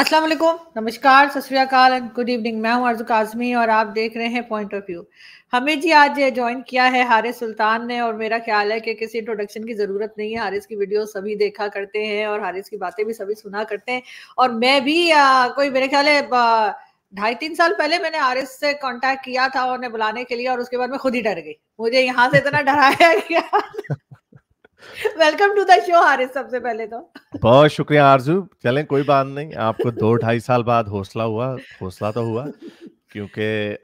السلام علیکم، نمشکار، ست سری اکال اینڈ گڈ ایوننگ. میں ہوں آرزو کاظمی اور آپ دیکھ رہے ہیں پوائنٹ آف ویو. ہمیں جی آج جوائن کیا ہے حارث سلطان نے، اور میرا خیال ہے کہ کسی انٹروڈکشن کی ضرورت نہیں ہے. حارث کی ویڈیو سبھی دیکھا کرتے ہیں اور حارث کی باتیں بھی سبھی سنا کرتے ہیں. اور میں بھی کوئی میرے خیال ہے 2.5-3 سال پہلے میں نے حارث سے کانٹیکٹ کیا تھا انہیں بلانے کے لیے، اور اس کے بعد میں خود ہی ڈر گئی. مجھے یہاں سے اتنا ڈرایا گیا. ویلکم ٹو دا شو حارث. سب سے پہلے تو بہت شکریہ آرزو. چلیں کوئی بات نہیں, آپ کو 2-2.5 سال بعد حوصلہ تو ہوا, کیونکہ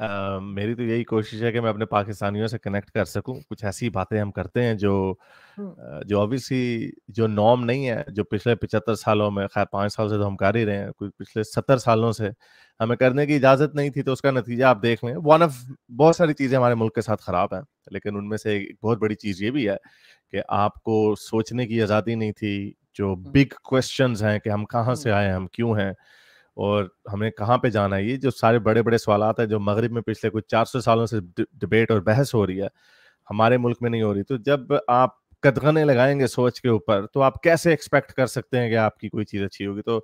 میری تو یہی کوشش ہے کہ میں اپنے پاکستانیوں سے کنیکٹ کر سکوں. کچھ ایسی باتیں ہم کرتے ہیں جو obviously جو نارم نہیں ہے, جو پچھلے 75 سالوں میں, خیر 5 سال سے تو ہم کر ہی رہے ہیں, کوئی پچھلے 70 سالوں سے ہمیں کرنے کی اجازت نہیں تھی. تو اس کا نتیجہ آپ دیکھ لیں. بہت ساری چیزیں ہمارے ملک کے ساتھ خراب ہیں, لیکن ان میں سے ایک بہت بڑی چیز یہ بھی ہے کہ آپ کو سوچنے کی آزادی نہیں تھی. جو بگ کویسچنز ہیں کہ ہم کہاں سے آئے ہیں, ہم کیوں ہیں, اور ہمیں کہاں پہ جانا ہے, یہ جو سارے بڑے بڑے سوالات ہیں جو مغرب میں پچھلے کچھ 400 سالوں سے ڈبیٹ اور بحث ہو رہی ہے, ہمارے ملک میں نہیں ہو رہی. تو جب آپ قدغنے لگائیں گے سوچ کے اوپر, تو آپ کیسے ایکسپیکٹ کر سکتے ہیں کہ آپ کی کوئی چیز اچھی ہوگی. تو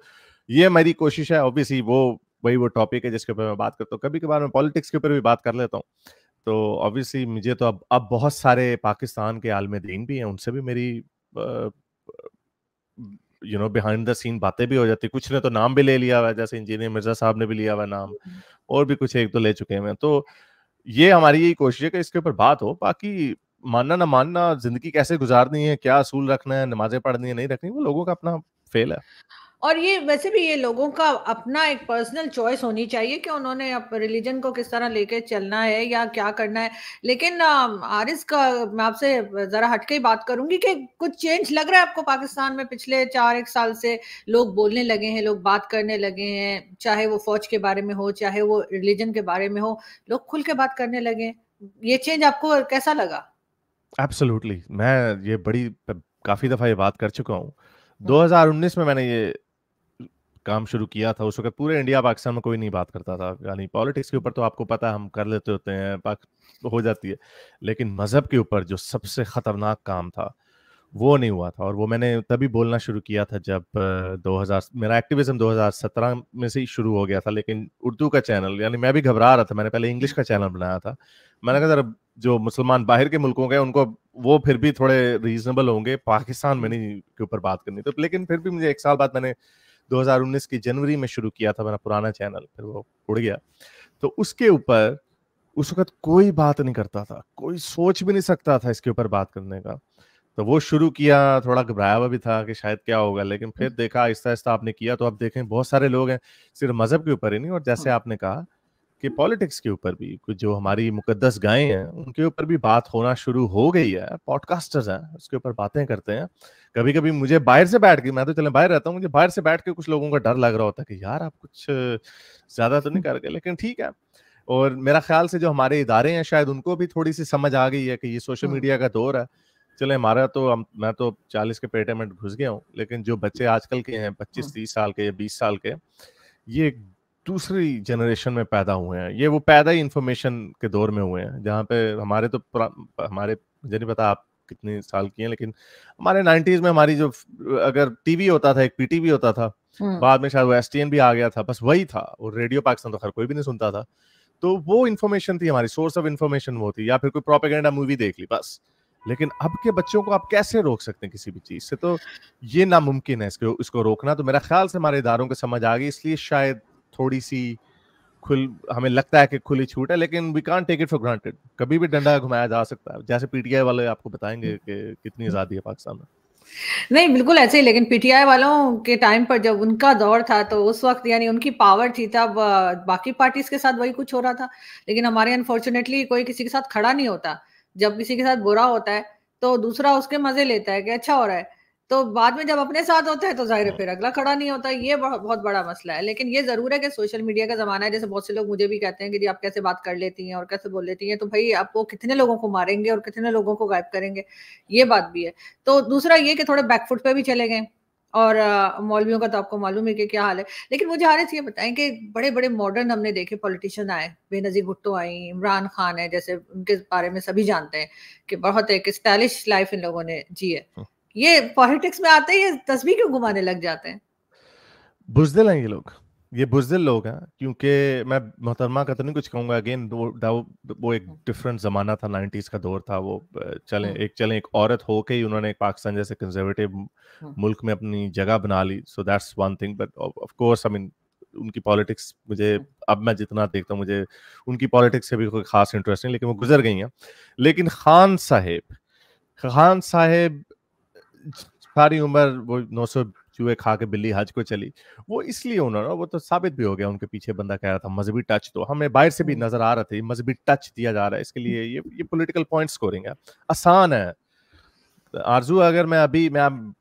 یہ میری کوشش ہے. اوبیسلی وہ ٹاپک ہے جس کے اوپر میں بات کرتا ہوں. کبھی کبھار میں پالیٹکس کے اوپر بھی بات کر لیتا ہوں. تو اوبیسلی مجھے تو اب بہت سارے پاکستان کے عالم دین بھی ہیں, ان سے بھی میری بیہائنڈ دا سین باتیں بھی ہو جاتی. کچھ نے تو نام بھی لے لیا ہوا ہے, جیسے انجینئر مرزا صاحب نے بھی لیا ہوا ہے نام, اور بھی کچھ ایک تو لے چکے ہیں. تو یہ ہماری یہی کوشش ہے کہ اس کے اوپر بات ہو. باقی ماننا نہ ماننا, زندگی کیسے گزارنی ہے, کیا اصول رکھنا ہے, نمازیں پڑھنی ہے نہیں رکھنی, وہ لوگوں کا اپنا فیل ہے. اور یہ ویسے بھی یہ لوگوں کا اپنا ایک پرسنل چوائس ہونی چاہیے کہ انہوں نے ریلیجن کو کس طرح لے کے چلنا ہے یا کیا کرنا ہے. لیکن حارث کا میں آپ سے ذرا ہٹ کے ہی بات کروں گی کہ کچھ چینج لگ رہا ہے آپ کو پاکستان میں پچھلے 4-1 سال سے؟ لوگ بولنے لگے ہیں, لوگ بات کرنے لگے ہیں, چاہے وہ فوج کے بارے میں ہو, چاہے وہ ریلیجن کے بارے میں ہو, لوگ کھل کے بات کرنے لگے. یہ چینج آپ کو کیسا لگا؟ ایبسولوٹلی. میں یہ کافی دفعہ یہ بات کر چکا ہوں. 2019 میں نے یہ کام شروع کیا تھا. اس وقت پورے انڈیا پاکستان میں کوئی نہیں بات کرتا تھا. یعنی پالیٹکس کے اوپر تو آپ کو پتا ہے ہم کر لیتے ہوتے ہیں, ہو جاتی ہے, لیکن مذہب کے اوپر جو سب سے خطرناک کام تھا وہ نہیں ہوا تھا. اور وہ میں نے تبھی بولنا شروع کیا تھا جب میرا ایکٹیویزم 2017 میں سے ہی شروع ہو گیا تھا. لیکن اردو کا چینل, یعنی میں بھی گھبرا رہا تھا. میں نے پہلے انگلش کا چینل بنایا تھا. میں نے کہا ذرا جو مسلمان باہر کے ملکوں کے ان کو وہ پھر بھی تھوڑے ریزنیبل ہوں گے, پاکستان میں نہیں کے اوپر بات کرنی. تو لیکن پھر بھی مجھے 1 سال بعد میں نے 2019 کی جنوری میں شروع کیا تھا میرا پرانا چینل, پھر وہ اڑ گیا. تو اس کے اوپر اس وقت کوئی بات نہیں کرتا تھا, کوئی سوچ بھی نہیں سکتا تھا اس کے اوپر بات کرنے کا. تو وہ شروع کیا, تھوڑا گھبرایا ہوا بھی تھا کہ شاید کیا ہوگا, لیکن پھر دیکھا آہستہ آہستہ آپ نے کیا. تو اب دیکھیں بہت سارے لوگ ہیں, صرف مذہب کے اوپر ہی نہیں, اور جیسے آپ نے کہا کہ پالیٹکس کے اوپر بھی, کچھ جو ہماری مقدس گائیں ہیں ان کے اوپر بھی بات ہونا شروع ہو گئی ہے. پوڈ کاسٹرز ہیں, اس کے اوپر باتیں کرتے ہیں. کبھی کبھی مجھے باہر سے بیٹھ کے, میں تو چلیں باہر رہتا ہوں, مجھے باہر سے بیٹھ کے کچھ لوگوں کا ڈر لگ رہا ہوتا ہے کہ یار آپ کچھ زیادہ تو نہیں کر گئے, لیکن ٹھیک ہے. اور میرا خیال سے جو ہمارے ادارے ہیں شاید ان کو بھی تھوڑی سی سمجھ آ گئی ہے کہ یہ سوشل میڈیا کا دور ہے. چلے ہمارا تو میں تو 40 کے پیٹے میں گھس گیا ہوں, لیکن جو بچے آج کل کے ہیں 25-30 سال کے یا 20 سال کے, یہ دوسری جنریشن میں پیدا ہوئے ہیں. یہ وہ پیدا ہی انفارمیشن کے دور میں ہوئے ہیں, جہاں پہ ہمارے مجھے نہیں پتا آپ کتنے سال کی ہیں, لیکن ہمارے 90s میں ہماری جو اگر ٹی وی ہوتا تھا, ایک پی ٹی وی ہوتا تھا, بعد میں شاید وہ ایس ٹی این بھی آ گیا تھا, بس وہی تھا. اور ریڈیو پاکستان تو خیر کوئی بھی نہیں سنتا تھا. تو وہ انفارمیشن تھی ہماری, سورس آف انفارمیشن وہ تھی, یا پھر کوئی پروپیگنڈا مووی دیکھ لی بس. لیکن اب کے بچوں کو آپ کیسے روک سکتے ہیں کسی بھی چیز سے؟ تو یہ ناممکن ہے اس کو روکنا. تو میرا خیال سے ہمارے اداروں کو سمجھ آ گئی, اس لیے شاید تھوڑی سی ہمیں لگتا ہے کہ کھلی چھوٹ ہے, لیکن we can't take it for granted. کبھی بھی ڈنڈا گھمایا جا سکتا ہے, جیسے پی ٹی آئی والے آپ کو بتائیں گے کہ کتنی آزادی ہے پاکستان میں. نہیں بالکل ایسے ہی, لیکن پی ٹی آئی والوں کے ٹائم پر جب ان کا دور تھا تو اس وقت یعنی ان کی پاور تھی, تب باقی پارٹیز کے ساتھ وہی کچھ ہو رہا تھا. لیکن ہمارے انفارچونیٹلی کوئی کسی کے ساتھ کھڑا نہیں ہوتا. جب کسی کے ساتھ برا ہوتا ہے تو دوسرا اس کے مزے لیتا ہے کہ اچھا ہو رہا ہے, تو بعد میں جب اپنے ساتھ ہوتا ہے تو ظاہر ہے پھر اگلا کھڑا نہیں ہوتا. یہ بہت بڑا مسئلہ ہے. لیکن یہ ضرور ہے کہ سوشل میڈیا کا زمانہ ہے, جیسے بہت سے لوگ مجھے بھی کہتے ہیں کہ جی آپ کیسے بات کر لیتی ہیں اور کیسے بول لیتی ہیں, تو بھائی آپ وہ کتنے لوگوں کو ماریں گے اور کتنے لوگوں کو غائب کریں گے, یہ بات بھی ہے. تو دوسرا یہ کہ تھوڑے بیک فٹ پہ بھی چلے گئے, اور مولویوں کا تو آپ کو معلوم ہے کہ کیا حال ہے. لیکن مجھے حارث یہ بتائیں کہ بڑے بڑے ماڈرن ہم نے دیکھے پولیٹیشین آئے, بے نظیر بھٹو آئی, عمران خان ہے, جیسے ان کے بارے میں سبھی جانتے ہیں کہ بہت ایک اسٹائلش لائف ان لوگوں نے جی ہے. یہ پالیٹکس میں آتے ہی تسبیح کیوں گھمانے لگ جاتے ہیں؟ بزدل ہیں یہ لوگ. یہ بزدل لوگ ہیں, کیونکہ میں محترمہ کا تو نہیں کچھ کہوں گا, اگین وہ ایک ڈفرینٹ زمانہ تھا, 90s کا دور تھا وہ. چلیں ایک عورت ہو کے ہی انہوں نے پاکستان جیسے کنزرویٹو ملک میں اپنی جگہ بنا لی, so that's one thing. But of course I mean ان کی پالیٹکس مجھے اب میں جتنا دیکھتا ہوں مجھے ان کی پالیٹکس سے بھی کوئی خاص انٹرسٹ نہیں, لیکن وہ گزر گئی ہیں. لیکن خان صاحب ساری عمر وہ 900 چوہے کھا کے بلی حج کو چلی, وہ اس لیے انہوں نے, وہ تو ثابت بھی ہو گیا ان کے پیچھے بندہ کہہ رہا تھا مذہبی ٹچ, تو ہمیں باہر سے بھی نظر آ رہا تھا مذہبی ٹچ دیا جا رہا ہے, اس کے لیے یہ پولیٹیکل پوائنٹ اسکورنگ ہے, آسان ہے. آرزو اگر میں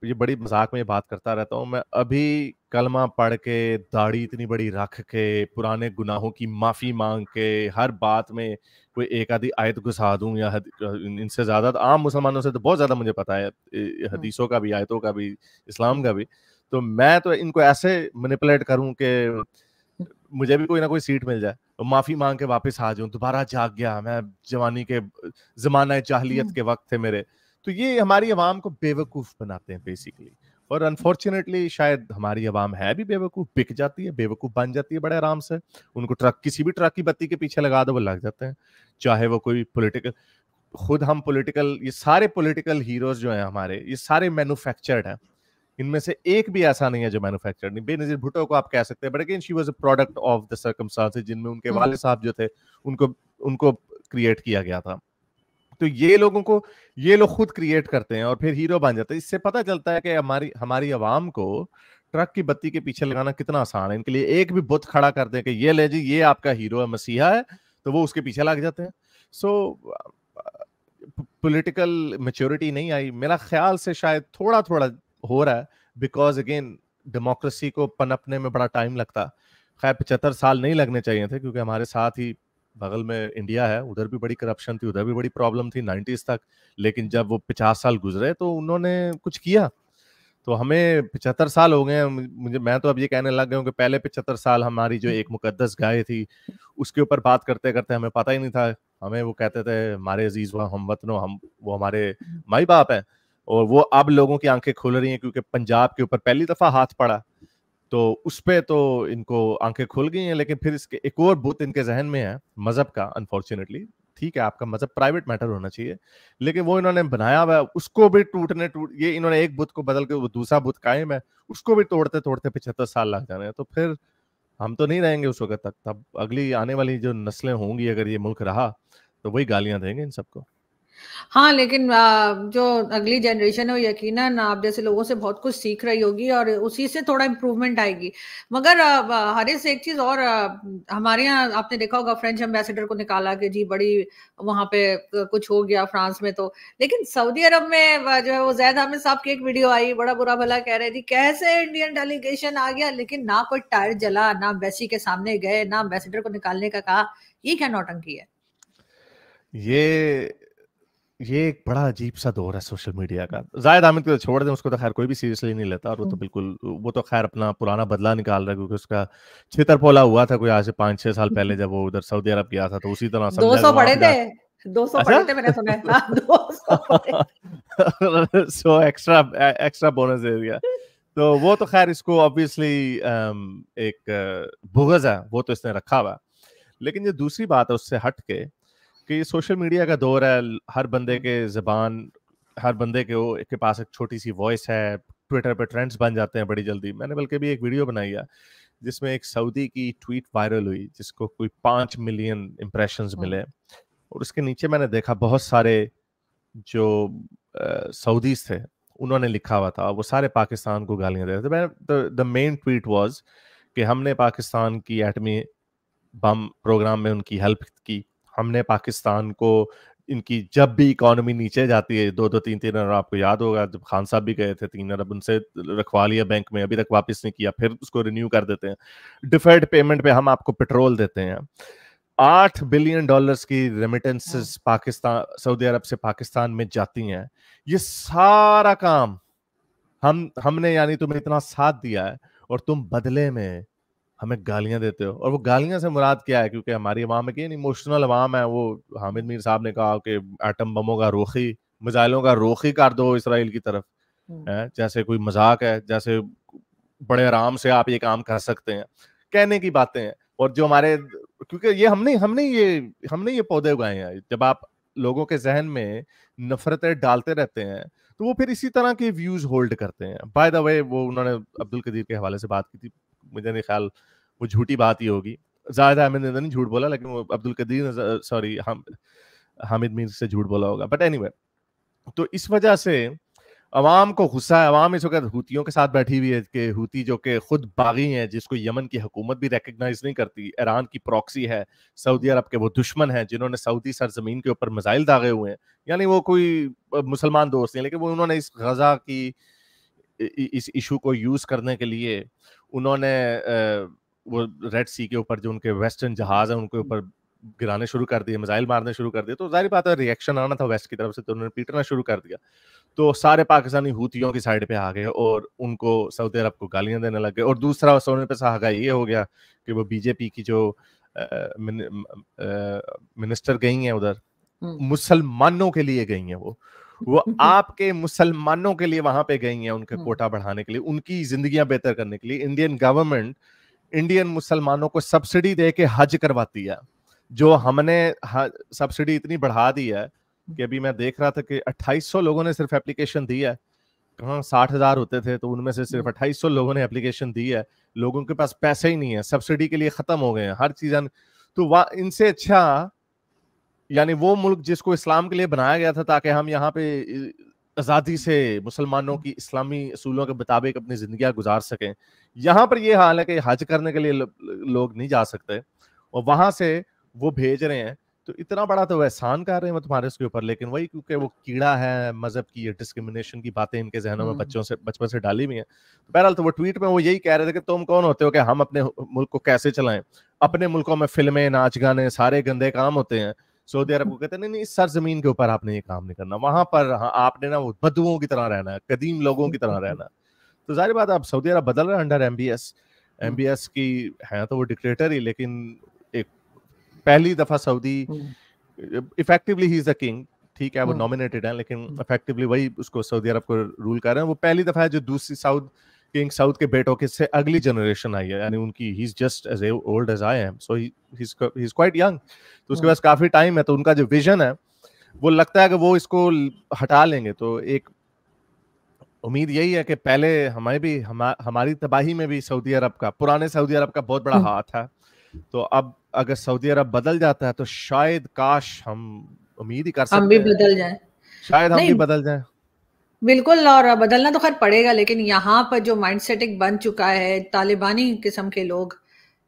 یہ بڑی مذاق میں یہ بات کرتا رہتا ہوں, میں ابھی کلمہ پڑھ کے داڑھی اتنی بڑی رکھ کے پرانے گناہوں کی معافی مانگ کے ہر بات میں کوئی ایک آدھی آیت گھسا دوں, یا ان سے زیادہ عام مسلمانوں سے تو بہت زیادہ مجھے پتا ہے حدیثوں کا بھی, آیتوں کا بھی, اسلام کا بھی, تو میں تو ان کو ایسے مینیپولیٹ کروں کہ مجھے بھی کوئی نہ کوئی سیٹ مل جائے, معافی مانگ کے واپس آ جاؤں, دوبارہ جاگ گیا میں, جوانی کے زمانہ جاہلیت کے وقت تھے میرے. تو یہ ہماری عوام کو بے وقوف بناتے ہیں بیسیکلی, اور انفارچونیٹلی شاید ہماری عوام ہے بھی بے وقوف, بک جاتی ہے, بے وقوف بن جاتی ہے بڑے آرام سے. ان کو کسی بھی ٹرک کی بتی کے پیچھے لگا دو وہ لگ جاتے ہیں, چاہے وہ کوئی پولیٹیکل, خود ہم پولیٹیکل, یہ سارے پولیٹیکل ہیروز جو ہیں ہمارے, یہ سارے مینوفیکچرڈ ہیں, ان میں سے ایک بھی ایسا نہیں ہے جو مینوفیکچرڈ نہیں. بے نظیر بھٹو کو آپ کہہ سکتے ہیں, but again she was a product of the circumstances, جن میں ان کے والد صاحب جو تھے ان کو کریٹ کیا گیا تھا. تو یہ لوگ خود کریٹ کرتے ہیں اور پھر ہیرو بن جاتے ہیں. اس سے پتہ چلتا ہے کہ ہماری عوام کو ٹرک کی بتی کے پیچھے لگانا کتنا آسان ہے. ان کے لیے ایک بھی بت کھڑا کر دیں کہ یہ لے جی, یہ آپ کا ہیرو ہے, مسیحا ہے, تو وہ اس کے پیچھے لگ جاتے ہیں. سو پولیٹیکل میچورٹی نہیں آئی میرا خیال سے, شاید تھوڑا ہو رہا ہے, بیکاز اگین ڈیموکریسی کو پنپنے میں بڑا ٹائم لگتا. خیر 75 سال نہیں لگنے چاہیے تھے, کیونکہ ہمارے ساتھ ہی بغل میں انڈیا ہے, ادھر بھی بڑی کرپشن تھی, ادھر بھی بڑی پرابلم تھی 90s تک. لیکن جب وہ 50 سال گزرے تو انہوں نے کچھ کیا. تو ہمیں 75 سال ہو گئے ہیں, میں تو اب یہ کہنے لگ گیا ہوں کہ پہلے 75 سال ہماری جو ایک مقدس گائے تھی اس کے اوپر بات کرتے کرتے ہمیں پتہ ہی نہیں تھا. ہمیں وہ کہتے تھے ہمارے عزیز و ہم وطنوں, وہ ہمارے مائی باپ ہیں, اور وہ اب لوگوں کی آنکھیں کھل رہی ہیں کیونکہ پنجاب کے اوپر پہلی دفعہ ہاتھ پڑا, تو اس پہ تو ان کو آنکھیں کھل گئی ہیں. لیکن پھر اس کے ایک اور بت ان کے ذہن میں ہے مذہب کا, انفارچونیٹلی. ٹھیک ہے آپ کا مذہب پرائیویٹ میٹر ہونا چاہیے, لیکن وہ انہوں نے بنایا ہوا ہے, اس کو بھی یہ انہوں نے ایک بت کو بدل کے وہ دوسرا بت قائم ہے, اس کو بھی توڑتے 75 سال لگ جانے ہیں. تو پھر ہم تو نہیں رہیں گے اس وقت تک, تب اگلی آنے والی جو نسلیں ہوں گی, اگر یہ ملک رہا تو وہی گالیاں دیں گے ان سب کو. ہاں لیکن جو اگلی جنریشن ہے وہ یقیناً آپ جیسے لوگوں سے بہت کچھ سیکھ رہی ہوگی اور اسی سے تھوڑا امپروومنٹ آئے گی. مگر حارث ایک چیز اور, ہمارے یہاں آپ نے دیکھا ہوگا فرینچ ایمبیسیڈر کو نکالا کہ جی بڑی وہاں پہ کچھ ہو گیا فرانس میں, تو لیکن سعودی عرب میں جو ہے وہ زید حامد صاحب کی ایک ویڈیو آئی, بڑا برا بھلا کہہ رہے تھی کیسے انڈین ڈیلیگیشن آ گیا, لیکن نہ کوئی ٹائر جلا, نہ ایمبیسی کے سامنے گئے, نہ ایمبیسیڈر کو نکالنے کا کہا. یہ کیا نوٹنکی ہے؟ یہ ایک بڑا عجیب سا دور ہے سوشل میڈیا کا. زاہد حامد کو چھوڑ دیں, اس کو تو خیر کوئی بھی سیریسلی نہیں لیتا, اور وہ تو بالکل, وہ تو خیر اپنا پرانا بدلہ نکال رہا ہے, کیونکہ اس کا چھتر پولا ہوا تھا کوئی آج سے 5-6 سال پہلے جب وہ ادھر سعودی عرب گیا تھا, تو اسی طرح سمجھا 200 پڑے تھے, 200 پڑے تھے میں نے سنا ہے, 200 پڑے, سو ایکسٹرا بونس دے دیا. تو وہ تو خیر اس کو obviously ایک بغض ہے, وہ تو اس نے رکھا ہوا. لیکن یہ دوسری بات ہے اس سے ہٹ کے کہ یہ سوشل میڈیا کا دور ہے, ہر بندے کے زبان, ہر بندے کے پاس ایک چھوٹی سی وائس ہے, ٹویٹر پہ ٹرینڈز بن جاتے ہیں بڑی جلدی. میں نے بلکہ بھی ایک ویڈیو بنائی ہے جس میں ایک سعودی کی ٹویٹ وائرل ہوئی جس کو کوئی 5 ملین امپریشنز ملے, اور اس کے نیچے میں نے دیکھا بہت سارے جو سعودیز تھے انہوں نے لکھا ہوا تھا, وہ سارے پاکستان کو گالیاں دے رہے تھے. دا مین ٹویٹ واز کہ ہم نے پاکستان کی ایٹمی بم پروگرام میں ان کی ہیلپ کی, ہم نے پاکستان کو ان کی جب بھی اکانومی نیچے جاتی ہے 2-3 ارب, آپ کو یاد ہوگا جب خان صاحب بھی گئے تھے 3 ارب ان سے رکھوا لیا بینک میں, ابھی تک واپس نہیں کیا, پھر اس کو رینیو کر دیتے ہیں. ڈیفرڈ پیمنٹ پہ ہم آپ کو پیٹرول دیتے ہیں. $8 بلین کی ریمیٹنسز پاکستان, سعودی عرب سے پاکستان میں جاتی ہیں. یہ سارا کام ہم نے یعنی تمہیں اتنا ساتھ دیا ہے اور تم بدلے میں ہمیں گالیاں دیتے ہو. اور وہ گالیاں سے مراد کیا ہے, کیونکہ ہماری عوام میں ایموشنل عوام ہے. وہ حامد میر صاحب نے کہا کہ ایٹم بموں کا روخی, میزائلوں کا روخی کر دو اسرائیل کی طرف, جیسے کوئی مذاق ہے, جیسے بڑے آرام سے آپ یہ کام کر سکتے ہیں. کہنے کی باتیں ہیں. اور جو ہمارے, کیونکہ یہ ہم نے یہ پودے اگائے ہیں. جب آپ لوگوں کے ذہن میں نفرتیں ڈالتے رہتے ہیں تو وہ پھر اسی طرح کے ویوز ہولڈ کرتے ہیں. بائی دا وے, وہ انہوں نے عبد القدیر کے حوالے سے بات کی تھی, مجھے نہیں خیال وہ جھوٹی بات ہی ہوگی, زیادہ میں نے نہیں جھوٹ بولا, لیکن وہ عبد القدیر سوری حامد میر سے جھوٹ بولا ہوگا. بٹ اینی وے, تو اس وجہ سے عوام کو غصہ ہے. عوام اس وقت ہوتیوں کے ساتھ بیٹھی ہوئی ہے کہ ہوتی جو کہ خود باغی ہیں, جس کو یمن کی حکومت بھی ریکگنائز نہیں کرتی, ایران کی پروکسی ہے, سعودی عرب کے وہ دشمن ہیں جنہوں نے سعودی سرزمین کے اوپر میزائل داغے ہوئے ہیں. یعنی وہ کوئی مسلمان دوست نہیں, لیکن وہ انہوں نے اس غزہ کی اس ایشو کو یوز کرنے کے لیے انہوں نے وہ ریڈ سی کے اوپر جو ان کے ویسٹرن جہاز ہیں ان کے اوپر گرانے شروع کر دیے, میزائل مارنے شروع کر دیے. تو ظاہر بات ہے ریئیکشن آنا تھا ویسٹ کی طرف سے, تو انہوں نے پیٹنا شروع کر دیا. تو سارے پاکستانی ہوتیوں کی سائڈ پہ آ گئے اور ان کو سعودی عرب کو گالیاں دینے لگ گئے. اور دوسرا سونے پہ سہاگا یہ ہو گیا کہ وہ بی جے پی کی جو منسٹر گئی ہیں ادھر, مسلمانوں کے لیے گئی ہیں, وہ آپ کے مسلمانوں کے لیے وہاں پہ گئی ہیں, ان کے کوٹا بڑھانے کے لیے, ان کی زندگیاں بہتر کرنے کے لیے. انڈین گورنمنٹ انڈین مسلمانوں کو سبسڈی دے کے حج کرواتی ہے, جو ہم نے سبسڈی اتنی بڑھا دی ہے کہ ابھی میں دیکھ رہا تھا کہ 2800 لوگوں نے صرف اپلیکیشن دی ہے. کہاں 60,000 ہوتے تھے, تو ان میں سے صرف 2800 لوگوں نے اپلیکیشن دی ہے. لوگوں کے پاس پیسے ہی نہیں ہے, سبسڈی کے لیے ختم ہو گئے ہیں ہر چیز. تو ان سے اچھا, یعنی وہ ملک جس کو اسلام کے لیے بنایا گیا تھا تاکہ ہم یہاں پہ آزادی سے مسلمانوں کی اسلامی اصولوں کے مطابق اپنی زندگیاں گزار سکیں, یہاں پر یہ حال ہے کہ حج کرنے کے لیے لوگ نہیں جا سکتے, اور وہاں سے وہ بھیج رہے ہیں. تو اتنا بڑا تو وہ احسان کر رہے ہیں تمہارے اس کے اوپر, لیکن وہی کیونکہ وہ کیڑا ہے مذہب کی, ڈسکرمنیشن کی باتیں ان کے ذہنوں میں بچپن سے ڈالی ہوئی ہیں. بہرحال تو وہ ٹویٹ میں وہ یہی کہہ رہے تھے کہ تم کون ہوتے ہو کہ ہم اپنے ملک کو کیسے چلائیں, اپنے ملکوں میں فلمیں, ناچ گانے, سارے گندے کام ہوتے ہیں. سعودی عرب کو کہتے ہیں نہیں, اس سرزمین کے اوپر آپ نے یہ کام نہیں کرنا, وہاں پر آپ نے نا وہ بدوؤں کی طرح رہنا ہے, قدیم لوگوں کی طرح رہنا. تو ظاہر بات ہے اب سعودی عرب بدل رہا ہے انڈر ایم بی ایس کی ہے, تو وہ ڈکٹیٹر ہی, لیکن ایک پہلی دفعہ سعودی effectively he is the king, ٹھیک ہے وہ نامینیٹڈ ہیں, لیکن افیکٹولی وہی اس کو سعودی عرب کو رول کر رہے ہیں. وہ پہلی دفعہ ہے جو دوسری کنگ سعود کے بیٹوں کے سے اگلی جنریشن آئی ہے, یعنی ان کی he is just as old as I am, so he is quite young. تو اس کے پاس کافی ٹائم ہے, تو ان کا جو ویژن ہے وہ لگتا ہے کہ وہ اس کو ہٹا لیں گے. تو ایک امید یہی ہے کہ پہلے ہماری تباہی میں بھی سعودی عرب کا, پرانے سعودی عرب کا بہت بڑا ہاتھ ہے. تو اب اگر سعودی عرب بدل جاتا ہے تو شاید کاش ہم امید ہی کر سکتے ہیں ہم بھی بدل جائیں, شاید ہم بھی بدل جائیں. بالکل, اور بدلنا تو خیر پڑے گا, لیکن یہاں پر جو مائنڈ سیٹ ایک بن چکا ہے, طالبانی قسم کے لوگ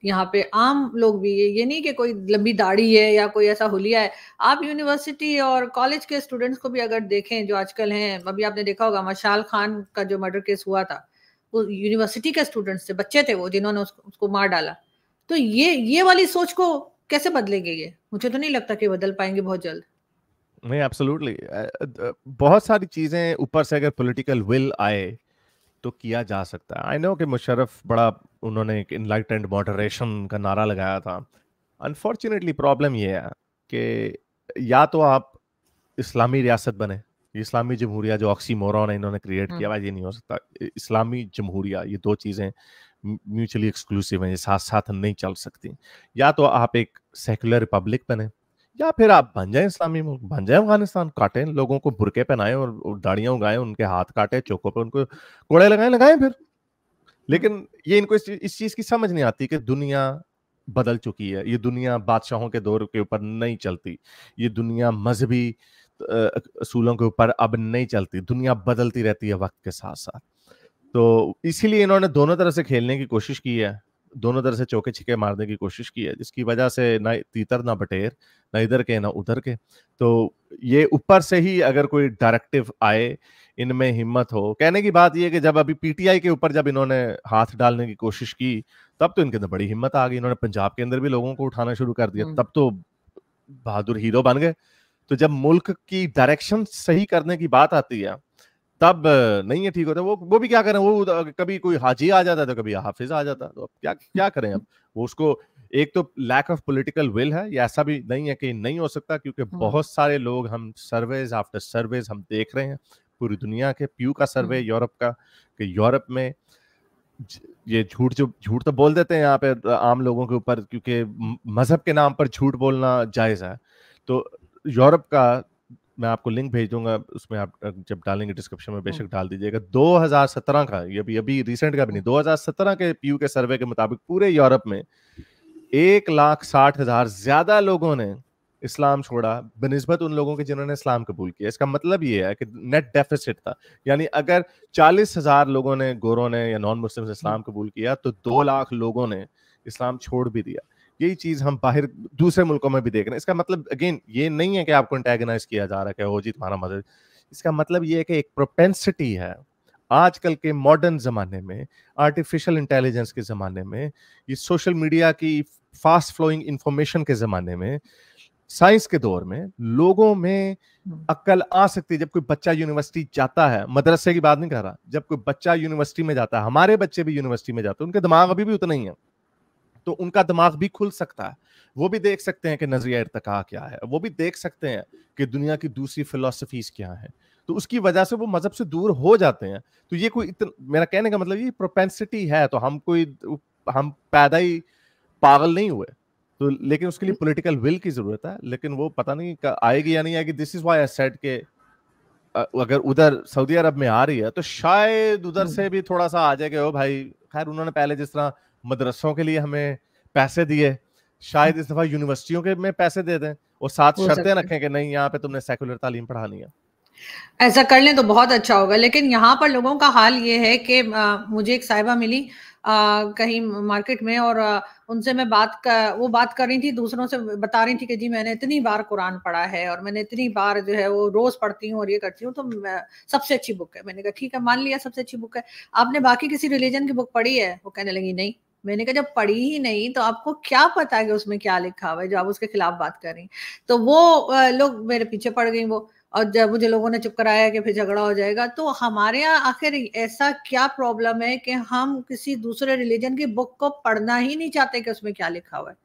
یہاں پہ, عام لوگ بھی, یہ نہیں کہ کوئی لمبی داڑھی ہے یا کوئی ایسا حلیہ ہے. آپ یونیورسٹی اور کالج کے اسٹوڈنٹس کو بھی اگر دیکھیں جو آج کل ہیں, ابھی آپ نے دیکھا ہوگا مشال خان کا جو مرڈر کیس ہوا تھا, وہ یونیورسٹی کے اسٹوڈنٹس تھے, بچے تھے وہ, جنہوں نے اس کو مار ڈالا. تو یہ والی سوچ کو کیسے بدلیں گے یہ, مجھے تو نہیں لگتا کہ بدل پائیں گے بہت جلد. نہیں, ایبسولوٹلی, بہت ساری چیزیں اوپر سے اگر پولیٹیکل ول آئے تو کیا جا سکتا ہے. آئی نو کہ مشرف بڑا انہوں نے ایک انلائٹنڈ ماڈریشن کا نعرہ لگایا تھا. انفارچونیٹلی پرابلم یہ ہے کہ یا تو آپ اسلامی ریاست بنے, اسلامی جمہوریہ جو آکسی مورون ہے انہوں نے کریٹ کیا ہوا, یہ نہیں ہو سکتا. اسلامی جمہوریہ, یہ دو چیزیں میوچلی ایکسکلوسیو ہیں, یہ ساتھ ساتھ نہیں چل سکتی. یا تو آپ ایک سیکولر ریپبلک بنے, یا پھر آپ بن جائیں اسلامی ملک, بن جائیں افغانستان, کاٹیں لوگوں کو, برقعے پہنائیں اور داڑیاں اگائیں, ان کے ہاتھ کاٹیں, چوکوں پہ ان کو کوڑے لگائیں پھر. لیکن یہ ان کو اس چیز کی سمجھ نہیں آتی کہ دنیا بدل چکی ہے, یہ دنیا بادشاہوں کے دور کے اوپر نہیں چلتی, یہ دنیا مذہبی اصولوں کے اوپر اب نہیں چلتی, دنیا بدلتی رہتی ہے وقت کے ساتھ ساتھ. تو اسی لیے انہوں نے دونوں طرح سے کھیلنے کی کوشش کی ہے, دونوں طرح سے چوکے چھکے مارنے کی کوشش کی ہے, جس کی وجہ سے نہ تیتر نہ بٹیر, نہ ادھر کے نہ ادھر کے. تو یہ اوپر سے ہی اگر کوئی ڈائریکٹو آئے, ان میں ہمت ہو. کہنے کی بات یہ کہ جب ابھی پی ٹی آئی کے اوپر جب انہوں نے ہاتھ ڈالنے کی کوشش کی تب تو ان کے اندر بڑی ہمت آ گئی, انہوں نے پنجاب کے اندر بھی لوگوں کو اٹھانا شروع کر دیا, تب تو بہادر ہیرو بن گئے. تو جب ملک کی ڈائریکشن صحیح کرنے کی بات آتی ہے تب نہیں ہے ٹھیک ہوتا. وہ بھی کیا کریں, وہ کبھی کوئی حاجی آ جاتا ہے تو کبھی حافظ آ جاتا ہے, تو اب کیا کریں. اب وہ اس کو ایک تو لیک آف پولیٹیکل ول ہے, یہ ایسا بھی نہیں ہے کہ نہیں ہو سکتا, کیونکہ بہت سارے لوگ, ہم سرویز آفٹر سرویز ہم دیکھ رہے ہیں پوری دنیا کے, پیو کا سروے یورپ کا, کہ یورپ میں یہ جھوٹ تو بول دیتے ہیں یہاں پہ عام لوگوں کے اوپر, کیونکہ مذہب کے نام پر جھوٹ بولنا جائز ہے. تو یورپ کا میں آپ کو لنک بھیج دوں گا, اس میں آپ جب ڈالیں گے ڈسکرپشن میں بے شک ڈال دیجیے گا. 2017 کا, یہ ابھی ریسنٹ کا بھی نہیں, 2017 کے پیو کے سروے کے مطابق پورے یورپ میں 1,60,000 زیادہ لوگوں نے اسلام چھوڑا بنسبت ان لوگوں کے جنہوں نے اسلام قبول کیا. اس کا مطلب یہ ہے کہ نیٹ ڈیفیسٹ تھا, یعنی اگر 40,000 لوگوں نے, گوروں نے یا نان مسلم اسلام قبول کیا, تو 2 لاکھ لوگوں نے اسلام چھوڑ بھی دیا. یہی چیز ہم باہر دوسرے ملکوں میں بھی دیکھ رہے ہیں. اس کا مطلب اگین یہ نہیں ہے کہ آپ کو انٹیگنائز کیا جا رہا ہے کہ ہو جی تمہارا مذہب. اس کا مطلب یہ ہے کہ ایک پروپینسٹی ہے آج کل کے ماڈرن زمانے میں, آرٹیفیشل انٹیلیجنس کے زمانے میں, یہ سوشل میڈیا کی فاسٹ فلوئنگ انفارمیشن کے زمانے میں, سائنس کے دور میں لوگوں میں عقل آ سکتی ہے. جب کوئی بچہ یونیورسٹی جاتا ہے, مدرسے کی بات نہیں کر رہا, جب کوئی بچہ یونیورسٹی میں جاتا ہے, ہمارے بچے بھی یونیورسٹی میں جاتے ہیں, ان کے دماغ ابھی بھی اتنا ہی ہے, تو ان کا دماغ بھی کھل سکتا ہے. وہ بھی دیکھ سکتے ہیں کہ نظریہ ارتقاء کیا ہے, وہ بھی دیکھ سکتے ہیں کہ دنیا کی دوسری فلسفیز کیا ہیں. تو اس کی وجہ سے وہ مذہب سے دور ہو جاتے ہیں. تو یہ کوئی میرا کہنے کا مطلب یہ پروپینسٹی ہے, تو ہم پیدا ہی پاگل نہیں ہوئے, تو لیکن اس کے لیے پولیٹیکل ول کی ضرورت ہے. لیکن وہ پتہ نہیں آئے گی یا نہیں آئے گی. دس از وائی آئی سیڈ کہ اگر ادھر سعودی عرب میں آ رہی ہے تو شاید ادھر سے بھی تھوڑا سا آ جائے کہ او بھائی, خیر انہوں نے پہلے جس طرح مدرسوں کے لیے ہمیں پیسے دیے, شاید اس دفعہ یونیورسٹیوں کے میں پیسے دے دیں, اور ساتھ شرطیں رکھیں کہ نہیں یہاں پہ تم نے سیکولر تعلیم پڑھانی ہے. ایسا کر لیں تو بہت اچھا ہوگا. لیکن یہاں پر لوگوں کا حال یہ ہے کہ مجھے ایک صاحبہ ملی کہیں مارکیٹ میں, اور ان سے میں وہ بات کر رہی تھی, دوسروں سے بتا رہی تھی کہ جی میں نے اتنی بار قرآن پڑھا ہے اور میں نے اتنی بار جو ہے وہ روز پڑھتی ہوں اور یہ کرتی ہوں, تو سب سے اچھی بک ہے. میں نے کہا ٹھیک ہے, مان لیا سب سے اچھی بک ہے. آپ نے باقی کسی ریلیجن کی بک پڑھی ہے؟ وہ کہنے لگی نہیں. میں نے کہا جب پڑھی ہی نہیں تو آپ کو کیا پتا کہ اس میں کیا لکھا ہوا ہے جو آپ اس کے خلاف بات کر رہی ہیں. تو وہ لوگ میرے پیچھے پڑ گئی وہ, اور جب مجھے لوگوں نے چپ کرایا کہ پھر جھگڑا ہو جائے گا. تو ہمارے یہاں آخر ایسا کیا پرابلم ہے کہ ہم کسی دوسرے ریلیجن کی بک کو پڑھنا ہی نہیں چاہتے کہ اس میں کیا لکھا ہوا ہے.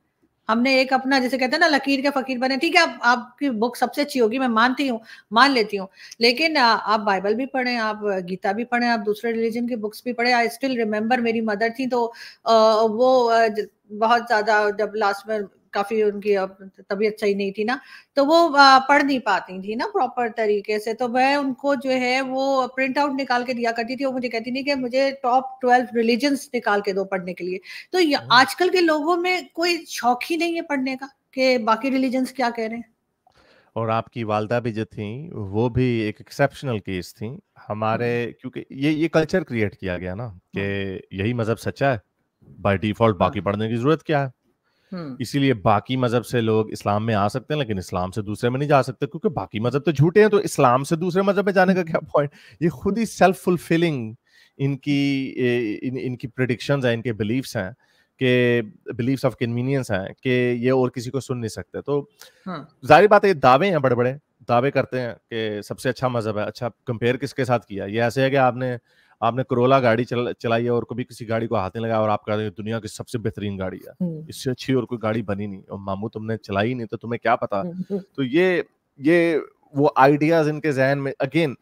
ہم نے ایک اپنا جیسے کہتے ہیں نا لکیر کے فقیر بنے. ٹھیک ہے آپ کی بک سب سے اچھی ہوگی, میں مانتی ہوں, مان لیتی ہوں, لیکن آپ بائبل بھی پڑھیں, آپ گیتا بھی پڑھیں, آپ دوسرے ریلیجن کی بکس بھی پڑھیں. آئی اسٹل ریمبر میری مدر تھی تو وہ بہت زیادہ جب لاسٹ میں کافی ان کی طبیعت صحیح نہیں تھی نا, تو وہ پڑھ نہیں پاتی تھی نا پراپر طریقے سے, تو میں ان کو جو ہے وہ پرنٹ آؤٹ نکال کے دیا کرتی تھی. وہ مجھے کہتی نہیں کہ مجھے ٹاپ 12 ریلیجنس نکال کے دو پڑھنے کے لیے. تو آج کل کے لوگوں میں کوئی شوق ہی نہیں ہے پڑھنے کا کہ باقی ریلیجنس کیا کہہ رہے ہیں. اور آپ کی والدہ بھی جو تھیں وہ بھی ایک ایکسیپشنل کیس تھیں ہمارے, کیونکہ یہ کلچر کریٹ کیا گیا نا کہ یہی مذہب سچا ہے, بائی ڈیفالٹ باقی پڑھنے کی ضرورت کیا ہے. اسی لیے باقی مذہب سے لوگ اسلام میں آ سکتے ہیں لیکن اسلام سے دوسرے میں نہیں جا سکتے, کیونکہ باقی مذہب تو جھوٹے ہیں, تو اسلام سے دوسرے مذہب میں جانے کا کیا پوائنٹ. یہ خود ہی سیلف فلفلنگ ان کی پریڈکشنز ہیں, ان کے بلیفس ہیں, کہ بلیفس آف کنوینئنس ہیں کہ یہ اور کسی کو سن نہیں سکتے. تو ظاہر بات ہے یہ دعوے ہیں, بڑے بڑے دعوے کرتے ہیں کہ سب سے اچھا مذہب ہے. اچھا کمپیئر کس کے ساتھ کیا؟ یہ ایسے ہے کہ آپ نے کرولا گاڑی چلائی ہے اور کبھی کسی گاڑی کو ہاتھ نہیں لگایا اور آپ کہتے ہیں دنیا کی سب سے بہترین گاڑی ہے, اس سے اچھی اور کوئی گاڑی بنی نہیں, اور ماموں تم نے چلائی نہیں تو تمہیں کیا پتا. تو یہ وہ آئیڈیاز ان کے ذہن میں. اگین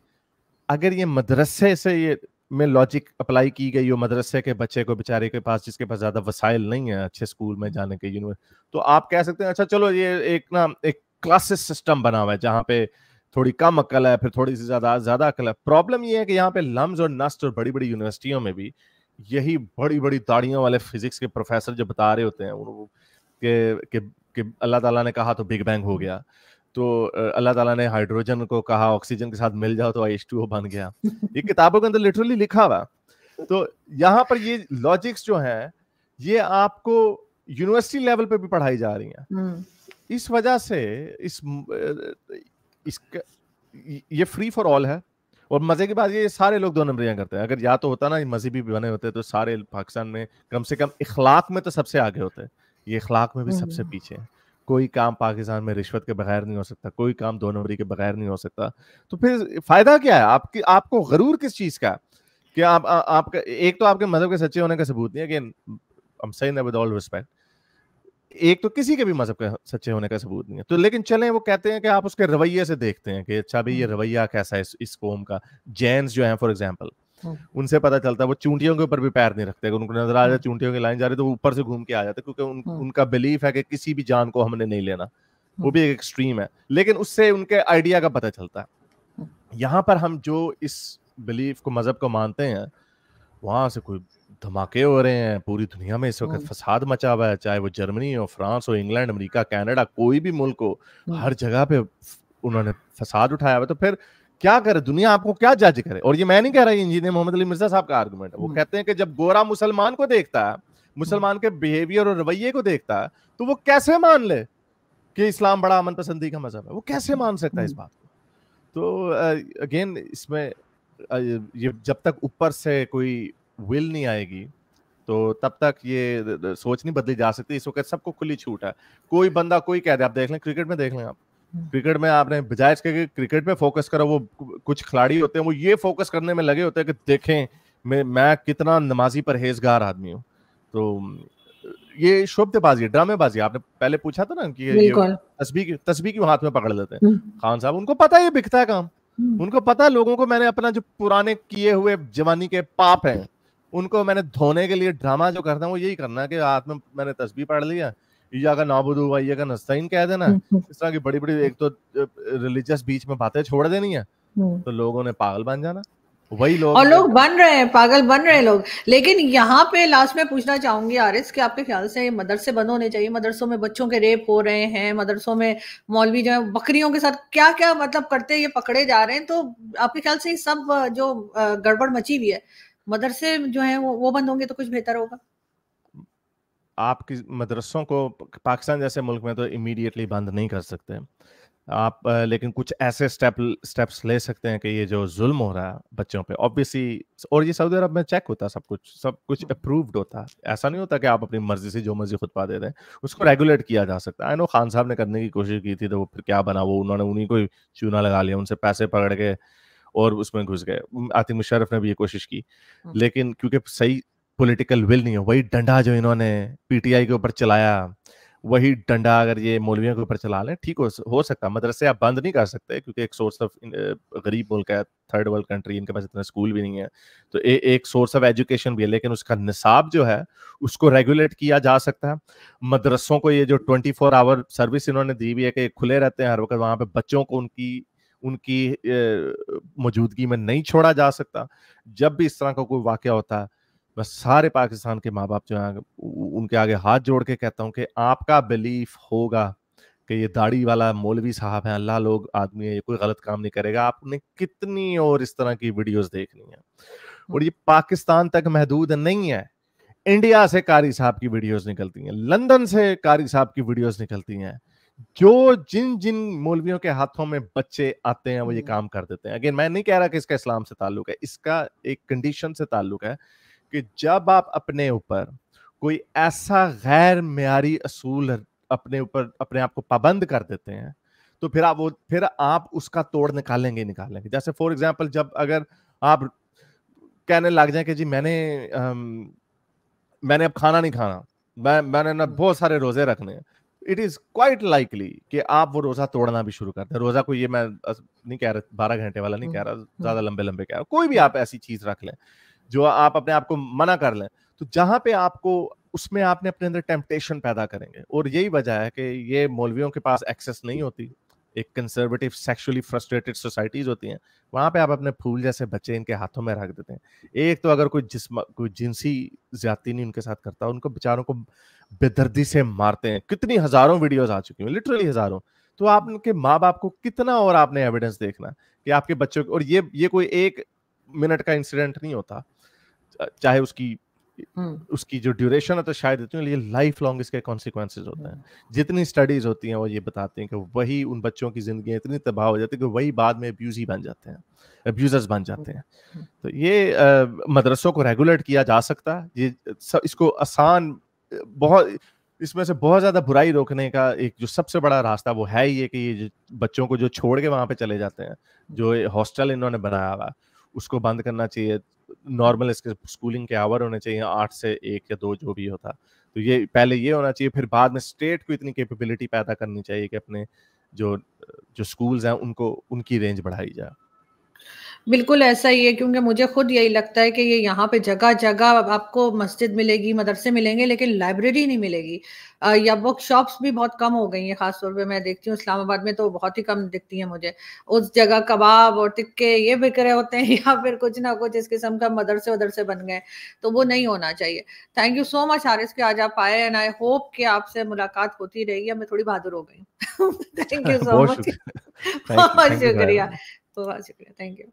اگر یہ مدرسے سے یہ میں لاجک اپلائی کی گئی ہو, مدرسے کے بچے کو بیچارے کے پاس, جس کے پاس زیادہ وسائل نہیں ہیں اچھے اسکول میں جانے کے, تو آپ کہہ سکتے ہیں اچھا چلو یہ ایک کلاسز سسٹم بنا ہوا ہے جہاں پہ تھوڑی کم عقل ہے, پھر تھوڑی سی زیادہ عقل ہے. پرابلم یہ ہے کہ یہاں پہ لمز اور نسٹ اور بڑی بڑی یونیورسٹیوں میں بھی یہی بڑی بڑی داڑیوں والے فزکس کے پروفیسر جو بتا رہے ہوتے ہیں کہ اللہ تعالیٰ نے کہا تو بگ بینگ ہو گیا, تو اللہ تعالیٰ نے ہائیڈروجن کو کہا آکسیجن کے ساتھ مل جاؤ تو H2O بن گیا. یہ کتابوں کے اندر لٹرلی لکھا ہوا. تو یہاں پر یہ لاجکس جو ہیں یہ آپ کو یونیورسٹی لیول پہ بھی پڑھائی جا رہی ہیں. اس وجہ سے یہ فری فار آل ہے. اور مزے کی بات یہ سارے لوگ 2 نمبریاں کرتے ہیں. اگر یا تو ہوتا نا مذہبی بھی بنے ہوتے تو سارے پاکستان میں کم سے کم اخلاق میں تو سب سے آگے ہوتے. یہ اخلاق میں بھی سب سے پیچھے ہیں. کوئی کام پاکستان میں رشوت کے بغیر نہیں ہو سکتا, کوئی کام 2 نمبری کے بغیر نہیں ہو سکتا. تو پھر فائدہ کیا ہے آپ کو غرور کس چیز کا کہ آپ کا ایک تو آپ کے مذہب کے سچے ہونے کا ثبوت نہیں ہے, کہ I'm saying that with all respect, ایک تو کسی کے بھی مذہب کے سچے ہونے کا ثبوت نہیں ہے. تو لیکن چلیں وہ کہتے ہیں کہ آپ اس کے رویے سے دیکھتے ہیں کہ اچھا بھائی یہ رویہ کیسا ہے اس قوم کا. جینز جو ہیں فار ایگزامپل, ان سے پتہ چلتا ہے وہ چونٹیوں کے اوپر بھی پیر نہیں رکھتے, اگر ان کو نظر آ جائے چونٹیوں کی لائن جا رہی تو وہ اوپر سے گھوم کے آ جاتے, کیونکہ ان کا بلیف ہے کہ کسی بھی جان کو ہم نے نہیں لینا. وہ بھی ایک ایکسٹریم ہے, لیکن اس سے ان کے آئیڈیا کا پتہ چلتا ہے. یہاں پر ہم جو اس بلیف کو, مذہب کو مانتے ہیں, وہاں سے کوئی دھماکے ہو رہے ہیں پوری دنیا میں اس وقت, فساد مچا ہوا ہے, چاہے وہ جرمنی ہو, فرانس ہو, انگلینڈ, امریکہ, کینیڈا, کوئی بھی ملک ہو, ہر جگہ پہ انہوں نے فساد اٹھایا ہوا. تو پھر کیا کرے دنیا, آپ کو کیا جج کرے؟ اور یہ میں نہیں کہہ رہا, یہ انجینئر محمد علی مرزا صاحب کا آرگومنٹ ہے. وہ کہتے ہیں کہ جب گورا مسلمان کو دیکھتا ہے, مسلمان کے بیہیویئر اور رویے کو دیکھتا ہے, تو وہ کیسے مان لے کہ اسلام بڑا امن پسندی کا مذہب ہے؟ وہ کیسے مان سکتا ہے اس بات کو؟ تو اگین اس میں یہ جب تک اوپر سے کوئی ول نہیں آئے گی تو تب تک یہ سوچ نہیں بدلی جا سکتی. اس وقت سب کو کھلی چھوٹ ہے. کوئی بندہ کوئی کہہ دے, آپ دیکھ لیں کرکٹ میں, دیکھ لیں آپ کرکٹ میں, آپ نے بجائے اس کے کرکٹ میں فوکس کرو, وہ کچھ کھلاڑی ہوتے ہیں وہ یہ فوکس کرنے میں لگے ہوتے ہیں کہ دیکھیں میں کتنا نمازی پرہیزگار آدمی ہوں. تو یہ شعبدے بازی, ڈرامے بازی. آپ نے پہلے پوچھا تھا نا کہ یہ تسبیح کیوں ہاتھ میں پکڑ لیتے ہیں خان صاحب, ان کو پتا یہ بکتا ہے کام, ان کو پتا لوگوں کو میں نے اپنا جو پرانے کیے ہوئے جوانی کے پاپ ہیں ان کو میں نے دھونے کے لیے ڈرامہ جو کرتا ہوں وہ یہی کرنا ہے کہ ہاتھ میں نے تسبیح پڑھ لیا, یا کا نعبد و یا کا نستعین کہہ دینا, اس طرح کی بڑی بڑی ایک تو ریلیجس بیچ میں باتیں چھوڑ دینی ہے, تو لوگوں نے پاگل بن جانا. وہی لوگ اور لوگ بن رہے ہیں, پاگل بن رہے ہیں لوگ. لیکن یہاں پہ لاسٹ میں پوچھنا چاہوں گی عارض کہ آپ کے خیال سے مدرسے بند ہونے چاہیے؟ مدرسوں میں بچوں کے ریپ ہو رہے ہیں, مدرسوں میں مولوی جو ہے بکریوں کے ساتھ کیا کیا مطلب کرتے یہ پکڑے جا رہے ہیں. تو آپ کے خیال سے یہ سب جو گڑبڑ مچی ہوئی ہے, مدرسے جو ہیں وہ بند ہوں گے تو کچھ بہتر ہوگا؟ آپ کی مدرسوں کو پاکستان جیسے ملک میں تو امیڈیٹلی بند نہیں کر سکتے آپ, لیکن کچھ ایسے اسٹیپس لے سکتے ہیں کہ یہ جو ظلم ہو رہا ہے بچوں پہ اوبویسلی, اور یہ سعودی عرب میں چیک ہوتا ہے سب کچھ اپرووڈ ہوتا ہے. ایسا نہیں ہوتا کہ آپ اپنی مرضی سے جو مرضی خطبہ دے دیں, اس کو ریگولیٹ کیا جا سکتا ہے. آئی نو خان صاحب نے کرنے کی کوشش کی تھی تو وہ پھر کیا بنا, وہ انہوں نے انہیں کو چونا لگا لیا, ان سے پیسے پکڑ کے اور اس میں گھس گئے. عاطف مشرف نے بھی یہ کوشش کی, لیکن کیونکہ صحیح پولیٹیکل ول نہیں ہے, وہی ڈنڈا جو انہوں نے پی ٹی آئی کے اوپر چلایا, وہی ڈنڈا اگر یہ مولویوں کے اوپر چلا لیں, ٹھیک ہو سکتا ہے. مدرسے آپ بند نہیں کر سکتے کیونکہ ایک سورس آف غریب ملک ہے, تھرڈ ورلڈ کنٹری, ان کے پاس اتنا اسکول بھی نہیں ہے, تو ایک سورس آف ایجوکیشن بھی ہے, لیکن اس کا نصاب جو ہے اس کو ریگولیٹ کیا جا سکتا ہے. مدرسوں کو یہ جو 24 آور سروس انہوں نے دی ہوئی ہے کہ کھلے رہتے ہیں ہر وقت, وہاں پہ بچوں کو ان کی موجودگی میں نہیں چھوڑا جا سکتا. جب بھی اس طرح کا کوئی واقعہ ہوتا ہے, میں سارے پاکستان کے ماں باپ جو ہیں ان کے آگے ہاتھ جوڑ کے کہتا ہوں کہ آپ کا بلیف ہوگا کہ یہ داڑھی والا مولوی صاحب ہے, اللہ لوگ آدمی ہے, یہ کوئی غلط کام نہیں کرے گا. آپ نے کتنی اور اس طرح کی ویڈیوز دیکھنی ہیں, اور یہ پاکستان تک محدود نہیں ہے. انڈیا سے قاری صاحب کی ویڈیوز نکلتی ہیں, لندن سے قاری صاحب کی ویڈیوز نکلتی ہیں. جو جن مولویوں کے ہاتھوں میں بچے آتے ہیں وہ یہ کام کر دیتے ہیں. اگین میں نہیں کہہ رہا کہ اس کا اسلام سے تعلق ہے, اس کا ایک کنڈیشن سے تعلق ہے کہ جب آپ اپنے اوپر کوئی ایسا غیر معیاری اصول اپنے آپ کو پابند کر دیتے ہیں تو پھر آپ اس کا توڑ نکالیں گے. جیسے فور ایگزامپل, جب اگر آپ کہنے لگ جائیں کہ جی میں نے اب کھانا نہیں کھانا, میں نے بہت سارے روزے رکھنے ہیں, اٹ از کوائٹ لائکلی کہ آپ وہ روزہ توڑنا بھی شروع کر دیں. روزہ کو یہ میں نہیں کہہ رہا 12 گھنٹے والا نہیں کہہ رہا, زیادہ لمبے کہہ رہا, کوئی بھی آپ ایسی چیز رکھ لیں جو آپ اپنے آپ کو منع کر لیں, تو جہاں پہ آپ کو اس میں آپ نے اپنے اندر ٹیمپٹیشن پیدا کریں گے. اور یہی وجہ ہے کہ یہ مولویوں کے پاس ایکسیس نہیں ہوتی, ایک کنزرویٹو سیکشولی فرسٹریٹڈ سوسائٹیز ہوتی ہیں, وہاں پہ آپ اپنے پھول جیسے بچے ان کے ہاتھوں میں رکھ دیتے ہیں. ایک تو اگر کوئی جنسی زیادتی نہیں ان کے ساتھ کرتا, ان کو بیچاروں کو بے دردی سے مارتے ہیں. کتنی ہزاروں ویڈیوز آ چکی ہیں, لٹرلی ہزاروں. تو آپ ان کے ماں باپ کو کتنا اور آپ نے ایویڈنس دیکھنا کہ آپ کے بچوں کو, اور یہ کوئی 1 منٹ کا انسیڈنٹ نہیں ہوتا, چاہے اس کی جو ڈیوریشن ہے تو شاید یہ لائف لانگ اس کے کانسیکوینسز ہوتے ہیں. جتنی اسٹڈیز ہوتی ہیں وہ یہ بتاتی ہیں کہ وہی ان بچوں کی زندگیاں اتنی تباہ ہو جاتی ہیں کہ وہی بعد میں ابیوزرز بن جاتے ہیں. تو یہ مدرسوں کو ریگولیٹ کیا جا سکتا ہے. یہ اس کو آسان, اس میں سے بہت زیادہ برائی روکنے کا ایک جو سب سے بڑا راستہ وہ ہے یہ کہ یہ بچوں کو جو چھوڑ کے وہاں پہ چلے جاتے ہیں, جو ہاسٹل انہوں نے بنایا ہوا, اس کو بند کرنا چاہیے. نارمل اس کے اسکولنگ کے آور ہونے چاہیے 8 سے 1 یا 2 جو بھی ہوتا. تو یہ پہلے یہ ہونا چاہیے, پھر بعد میں اسٹیٹ کو اتنی کیپیبلٹی پیدا کرنی چاہیے کہ اپنے جو اسکولز ہیں ان کی رینج بڑھائی جائے. بالکل ایسا ہی ہے، کیونکہ مجھے خود یہی لگتا ہے کہ یہ یہاں پہ جگہ جگہ آپ کو مسجد ملے گی، مدرسے ملیں گے، لیکن لائبریری نہیں ملے گی، یا بک شاپس بھی بہت کم ہو گئی ہیں، خاص طور پہ میں دیکھتی ہوں اسلام آباد میں تو بہت ہی کم دکھتی ہیں مجھے، اس جگہ کباب اور ٹکے یہ بک رہے ہوتے ہیں یا پھر کچھ نہ کچھ اس قسم کا مدرسے ودرسے بن گئے، تو وہ نہیں ہونا چاہیے۔ تھینک یو سو مچ حارث کہ آج آپ آئے، اینڈ آئی ہوپ کہ آپ سے ملاقات ہوتی رہے گی، میں تھوڑی بہادر ہو گئی ہوں۔ تھینک یو سو بہت مچ، شکریہ، بہت تھینک یو فار شکریہ، ہیونگ می۔ بہت شکریہ، تھینک یو۔